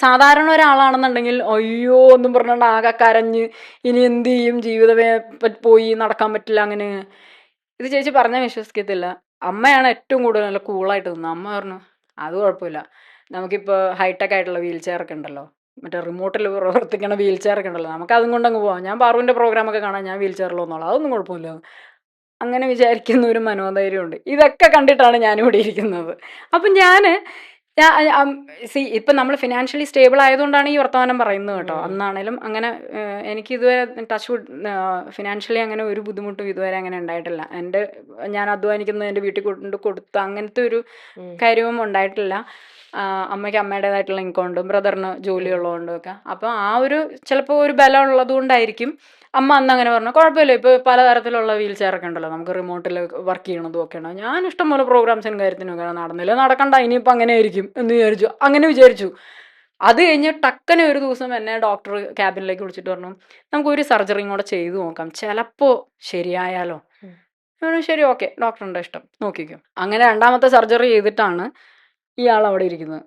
സാധാരണ ഒരാളാണെന്നുണ്ടെങ്കിൽ അയ്യോ എന്നും പറഞ്ഞുകൊണ്ട് ആകെ കരഞ്ഞ് ഇനി എന്ത് ചെയ്യും, ജീവിതമേ പോയി, നടക്കാൻ പറ്റില്ല അങ്ങനെ. ഇത് ചേച്ചി പറഞ്ഞാൽ വിശ്വസിക്കത്തില്ല. അമ്മയാണ് ഏറ്റവും കൂടുതൽ നല്ല കൂളായിട്ട് നിന്നത്. അമ്മ പറഞ്ഞു അത് കുഴപ്പമില്ല, നമുക്കിപ്പോൾ ഹൈടെക് ആയിട്ടുള്ള വീൽ ചെയർ ഒക്കെ ഉണ്ടല്ലോ, മറ്റേ റിമോട്ടിൽ പ്രവർത്തിക്കണ വീൽ ചെയർ ഒക്കെ ഉണ്ടല്ലോ, നമുക്ക് അതും കൊണ്ടങ്ങ് പോവാം. ഞാൻ പാറുവിൻ്റെ പ്രോഗ്രാമൊക്കെ കാണാൻ ഞാൻ വീൽ ചെയറിൽ വന്നോളാം, അതൊന്നും കുഴപ്പമില്ല. അങ്ങനെ വിചാരിക്കുന്ന ഒരു മനോധൈര്യമുണ്ട്. ഇതൊക്കെ കണ്ടിട്ടാണ് ഞാനിവിടെ ഇരിക്കുന്നത്. അപ്പം ഞാൻ ഇപ്പം നമ്മൾ ഫിനാൻഷ്യലി സ്റ്റേബിൾ ആയതുകൊണ്ടാണ് ഈ വർത്തമാനം പറയുന്നത് കേട്ടോ. അന്നാണേലും അങ്ങനെ എനിക്കിതുവരെ ടച്ച് വുഡ് ഫിനാൻഷ്യലി അങ്ങനെ ഒരു ബുദ്ധിമുട്ടും ഇതുവരെ അങ്ങനെ ഉണ്ടായിട്ടില്ല. ഞാൻ അധ്വാനിക്കുന്നത് എൻ്റെ വീട്ടിൽ കൊണ്ട് കൊടുത്ത് അങ്ങനത്തെ ഒരു കാര്യവും ഉണ്ടായിട്ടില്ല. അമ്മയ്ക്ക് അമ്മയുടേതായിട്ടുള്ള ഇൻകം ഉണ്ട്, ബ്രദറിന് ജോലിയുള്ളതുകൊണ്ടും ഒക്കെ. അപ്പം ആ ഒരു ചിലപ്പോൾ ഒരു ബലം ഉള്ളത് കൊണ്ടായിരിക്കും അമ്മ അന്ന് അങ്ങനെ പറഞ്ഞു കുഴപ്പമില്ല, ഇപ്പോൾ പലതരത്തിലുള്ള വീൽ ചെയറൊക്കെ ഉണ്ടല്ലോ, നമുക്ക് റിമോട്ടിൽ വർക്ക് ചെയ്യണതും ഒക്കെയാണ്. ഞാൻ ഇഷ്ടംപോലെ പ്രോഗ്രാംസിനും കാര്യത്തിനൊക്കെ നടന്നില്ല, നടക്കണ്ട ഇനിയിപ്പോൾ അങ്ങനെ ആയിരിക്കും എന്ന് വിചാരിച്ചു. അത് കഴിഞ്ഞ് ടക്കനെ ഒരു ദിവസം എന്നെ ഡോക്ടർ ക്യാബിനിലേക്ക് വിളിച്ചിട്ട് പറഞ്ഞു നമുക്കൊരു സർജറിയും കൂടെ ചെയ്തു നോക്കാം, ചിലപ്പോൾ ശരിയായാലോ. ശരി, ഓക്കെ, ഡോക്ടറിൻ്റെ ഇഷ്ടം, നോക്കിക്കും. അങ്ങനെ രണ്ടാമത്തെ സർജറി ചെയ്തിട്ടാണ് ഇയാൾ അവിടെ ഇരിക്കുന്നത്.